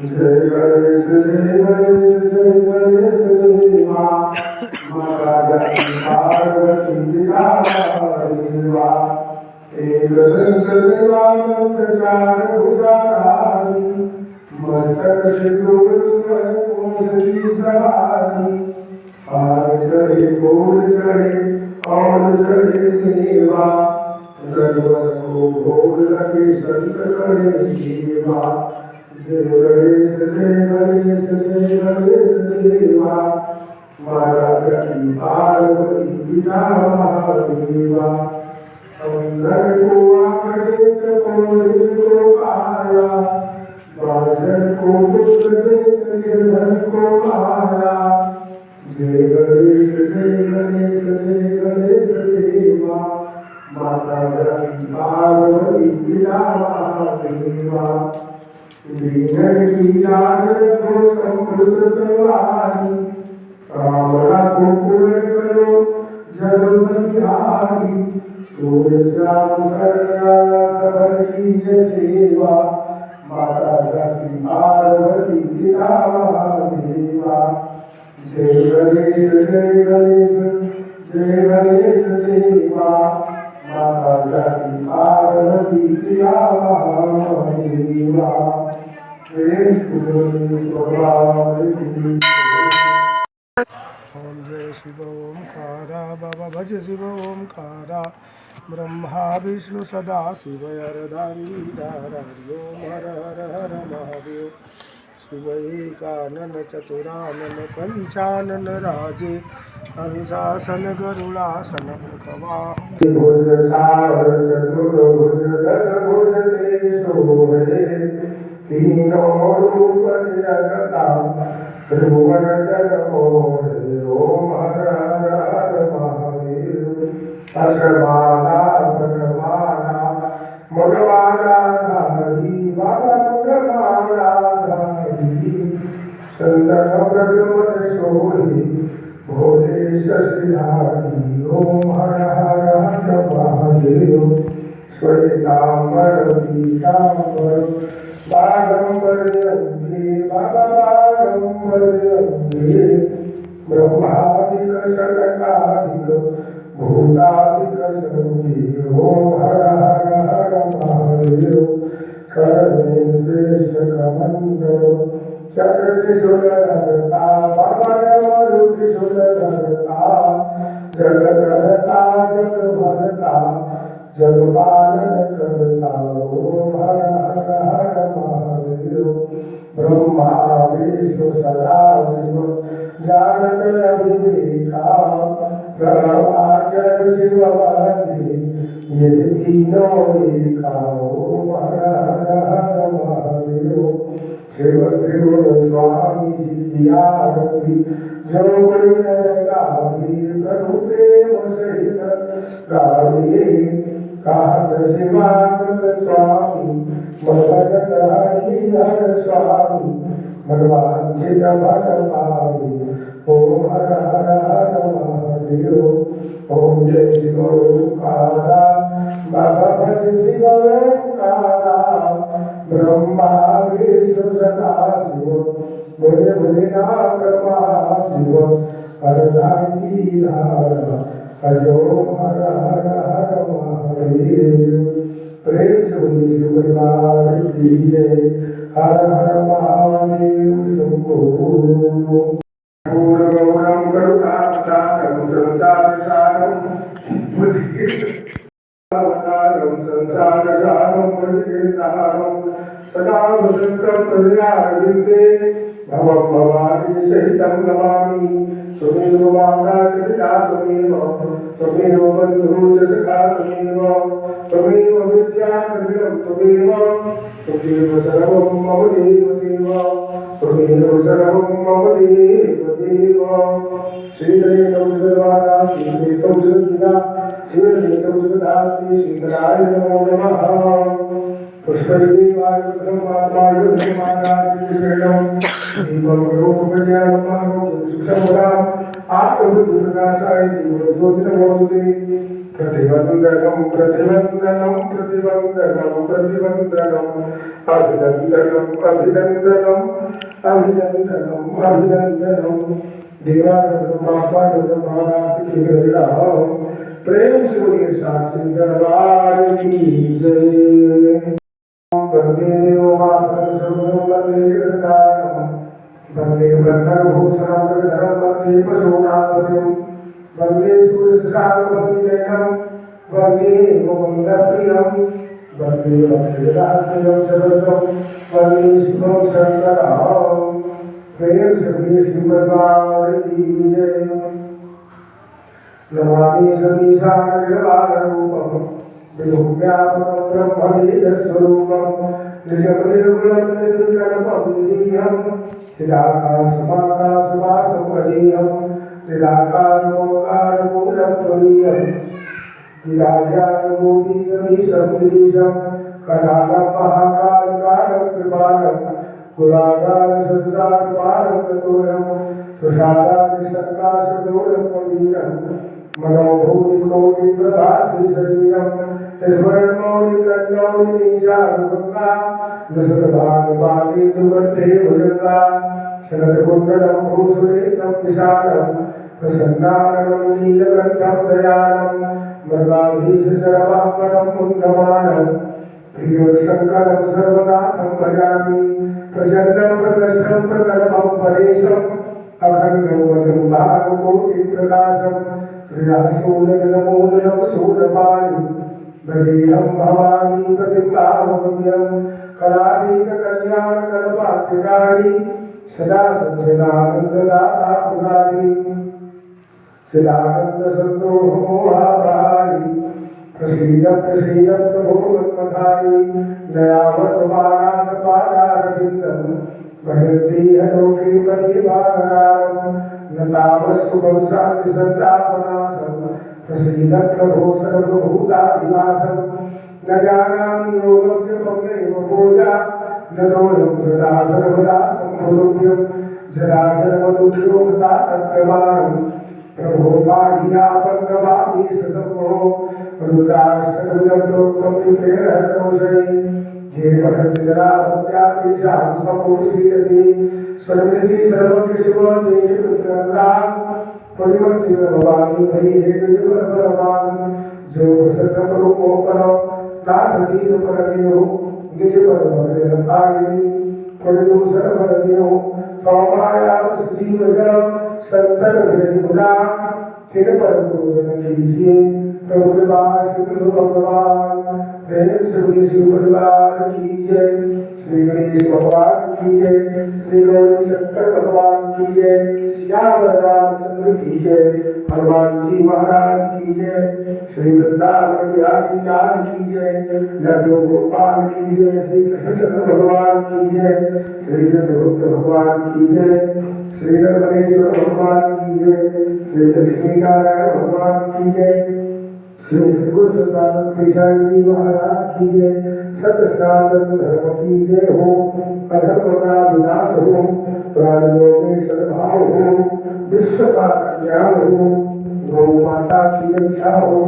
जय गणेश जय गणेश जय गणेश देवा माता जाती पार्वती पिता देवा एक दंत देवानंद चार भुजाधारी मस्तक से की सवारी हार चढ़े फूल चढ़े और चढ़े देवा रघुवर को भोग लगे संत करे सेवा जय गणेश जय गणेश जय गणेश देवा माता जाती पार्वती पिता देवा अंदर को आकृत को आया बाजन को पुत्र निर्धन को आया जय गणेश जय गणेश देवा माता जाती पार्वती पिता देवा दीन की लाज रखो संपुष्ट वारी कामना को पूर्ण करो जग बलिहारी सूर्य श्याम सरया सबर की सेवा माता जाती पार्वती पिता देवा जय गणेश जय गणेश देवा माता जाती पार्वती पिता देवा ओम जय शिव ओंकारा बाबा भज शिव ओंकारा ब्रह्मा विष्णु सदा शिव हरदारी ओम हर हर हर महादेव शिव एकानन चतुरानन पंचानन राजे हंसासन गरुड़ासन भुज चार चतुर्भुज दश भुज ते तीनों रूप जगता त्रिभुवन जन मोहे ओम हर हर हर महादेव अशबाना भगवाना मगवाना धारी बाबा मगवाना धारी संतन भगवत सोही भोले शशिधारी ओम हर हर हर महादेव श्वेतांबर पीतांबर बागंबर अंगे बाबा बागंबर अंगे ब्रह्मादिक शरणादिक भूतादिक संगे ओम हर हर हर महादेव करणे श्रेष्ठ कमंडल चक्र त्रिशूल धरता बाबा डमरू त्रिशूल धरता जग करता जग भरता जग पालन करता ओम हर हर हर महादेव ब्रह्मा विष्णु सदा शिव जानत अभिवेका प्रणवाचर शिव वंदे ये तीनों एका ओम हर हर हर महादेव शिव त्रिगुण स्वामी जी की आरती जो कोई नर गावे प्रभु प्रेम सहित गावे कहत शिवानंद स्वामी भजत हरि हर स्वामी भगवान चित भल पावे ओम हर हर हर महादेव ओम जय शिव ओंकारा बाबा भज शिव ओंकारा ब्रह्मा विष्णु सदा शिव बोले भोलेनाथ महाशिव हरदारी धारा अजो हर हर हर महादेव प्रेम से बोले शिव परिवार की जय हर हर महादेव शंभो पूर्वगौरम करुणावतारम संसार सारम अवतारम संसार सारम भजगीर्धारम सदा वसंतं प्रजयारविन्दे भवं भवानी सहितं नमामि त्वमेव माता च पिता त्वमेव बन्धुः च सखा त्वमेव विद्या द्रविणं त्वमेव सर्वं मम देव त्वमेव सर्वं मम देव श्रीधरेणौ जगद्वारा श्रीधरेणौ जगद्विना श्रीधरेणौ जगदात्मे श्रीधराय नमो नमः पुष्पदेवाय ब्रह्मात्माय ब्रह्मानादिवेणं दीपं रूपज्ञानमो सुक्षमोदां आत्मबुद्धिप्रकाशाय दीपज्योतिर्मोदते प्रतिवंदनम प्रतिवंदनम प्रतिवंदनम प्रतिवंदनम अभिनंदनम अभिनंदनम अभिनंदनम अभिनंदनम देवानंद महाराज की गैरा प्रेम से बोलिए साक्षी दरबार की जय। वंदे मातरम सर्वं वंदे जगन्नाथं वंदे ब्रह्मभूषणं धरं वंदे पशूनां वंदे सूर्यशाखवन्दितं वंदे मुकुन्दप्रियं वंदे भक्तिविलासं शरदं वंदे शिवं शङ्करं प्रेम से श्रीमद्भागवत की जय। नमामि समीशानरूपं विभुव्यापकं ब्रह्मवेदस्वरूपं निजं निर्गुणं निर्विकल्पं निरीहं चिदाकाशमाकाशवासं अजेयं निराकारमोकारमूलं त्वरीयं विराज्यानुमोदीयमीशं गिरीशं कलालं महाकालकालं कृपालं कुलागारसंसारपारं ततोऽयं तुषारादिसर्गासदोलं पवीरं मनोभूतिकोटिप्रभास्ति शरीरं स्मरणमौलिकल्लौलिनीशानुगङ्गा दशरथानुपालितुकण्ठे भुजङ्गा शरदकुण्डलं भूसुरेतं विशालं प्रसन्नाननं नीलकण्ठं दयालं मृगाधीशचरवाहनं मुण्डमानं प्रियं शङ्करं सर्वनाथं भजामि प्रचण्डं प्रकष्टं प्रकटमं परेशम् अखण्डं वचं भागकोटिप्रकाशं क्रियाशूलनिलमूलनं शूलपाणि भजेऽहं भवानी प्रतिभावगम्यं कलातीतकल्याणकल्पान्तिकारि सदा सच्चिदानन्ददाता पुरारि चिदानन्दसन्तोषमोहापहारि प्रसीद प्रसीद प्रभो मन्मथारि दयावतमानाथपादारविन्दं भजन्तीह लोके परिवारणां न तावस्तुभं शान्तिसन्तापनाशं प्रसीद प्रभो सर्वभूताधिवासं न जानामि योगं जपं नैव पूजा न तोयं सदा सर्वदा सम्भृत्यं जराजन्मदुःखयोगतातप्रमाणं प्रभो पाहियापन्नमामि ससम्भो रुद्राष्टकमिदं प्रोक्तं विप्रेरहतोषये ये पठन्ति जराभक्त्यातेषां सम्पूर्णीयते स्वनिधि सर्वकृशिवदेशपुत्रन्तां परिवर्तित भवानी भई हे गजपरपरमान् जो प्रसन्नपरोपरं नाथदीनपरमेयो गिरिपरमजरपायिनी परिदो सर्वरदेयो तवमायावसजीवजं संतर्भिर्मुदा तिन पर पूजन कीजिए प्रभु कृपा श्री कृष्ण भगवान प्रेम से श्री परिवार की जय। श्री गणेश भगवान की जय। श्री गौरी शंकर भगवान की जय। श्यावर रामचंद्र की जय। हनुमान जी महाराज की जय। श्री वृंदावन बिहारी लाल की जय। लड्डू गोपाल की जय। श्री कृष्ण भगवान की जय। श्री चंद्रगुप्त भगवान की जय। श्री नरमणेश्वर भगवान की जय। श्री लक्ष्मी नारायण भगवान की जय। श्री सद्गुरु सदानंद कृष्ण जी महाराज की जय। सत्यनारायण धर्म की जय हो। अधर्म का विनाश हो। प्राणियों में सद्भाव हो। विश्व का कल्याण हो। गौ माता की रक्षा हो।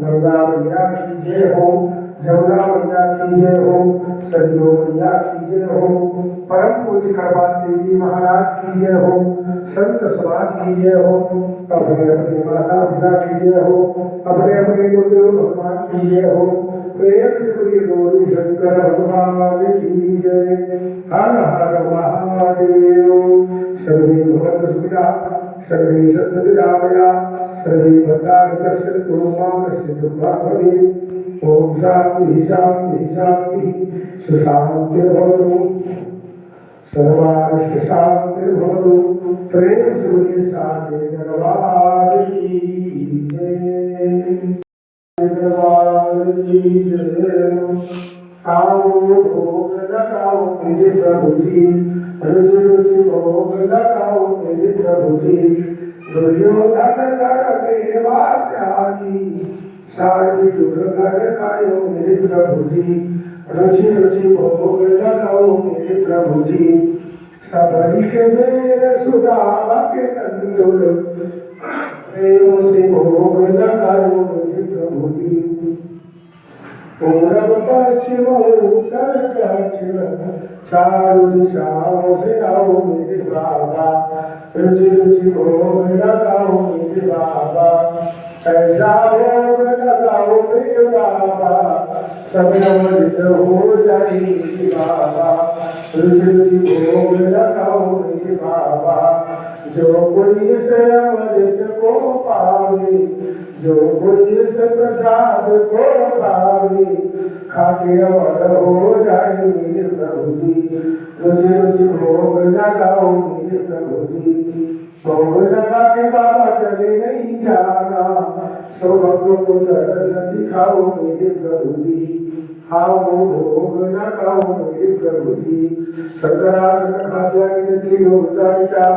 गंगा मैया की जय हो। जमुना मैया की जय हो। सरयू मैया की जय हो। परम पूज्य करवाते जी महाराज की जय हो। संत समाज की जय हो। अपने अपने माता पिता की जय हो। अपने अपने गुरुदेव भगवान की जय हो। प्रेम से बोलिए गौरी शंकर भगवान की जय। हर हर महादेव। सर्वे भवन्तु सुखिनः सर्वे सन्तु निरामया सर्वे भद्राणि पश्यन्तु मा कश्चित् दुःखं भवेत्। ओम शांति शांति शांति सुशांतिर्भवतु सर्वार्थ शांतिर्भवतु। प्रेम से बोलिए साचे दरबार की जय। दरबार की जय। आओ भोग लगाओ मेरे प्रभु जी। रुचि रुचि भोग लगाओ मेरे प्रभु जी। दुर्योधन कर देवा त्यागी सारी दुर्गत कायो मेरे प्रभु जी। रुचि रुचि भोग लगाओ मेरे प्रभु जी। सबरी के मेरे सुदामा के नंदुल प्रेम से भोग लगाओ मेरे प्रभु जी। पूरब पश्चिम उत्तर दक्षिण चारों दिशाओं से आओ मेरे बाबा, रुचि रुचि भोग लगाओ मेरे बाबा, ऐसा भोग लगाओ मेरे बाबा, सब अमृत हो जाए मेरे बाबा, रुचि रुचि भोग लगाओ मेरे बाबा। जो कोई इस अमृत को पावे, जो कोई इस प्रसाद को पावे, खाके अमर हो जाए मेरे प्रभु जी। रुचि रुचि भोग लगाओ मेरे प्रभु जी। भोग लगा के बाबा चले नहीं जाना, सब भक्तों को दर्शन दिखाओ मेरे प्रभु जी। आओ भोग लगाओ मेरे प्रभु जी। सकरात खाजा की लोचारिका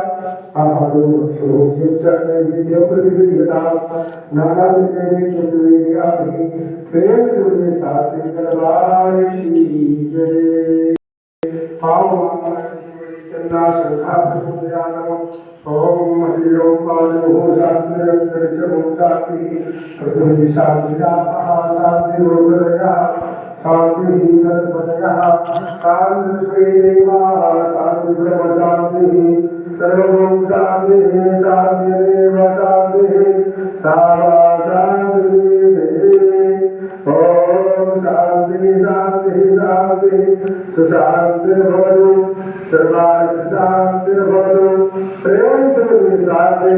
आहारो सोचिंचन विद्या प्रतिविधिता नाना विद्या चतुर्वेदिया प्रेम से उन्हें साथ दरबार की जय। आओ चंदा शंखा प्रसुजानो ओम हरि ओम पालो शांति दर्शन शांति प्रथम शांति शांति रोगया शांति नरपतया शांति श्रीदेवा शांति ब्रह्म शांति सर्वं शांति शांतिरेव शांति सावा शांति ओम शांति शांति शांति सुशांतिर्भवतु सर्वार्थ शांतिर्भवतु प्रेम से शांति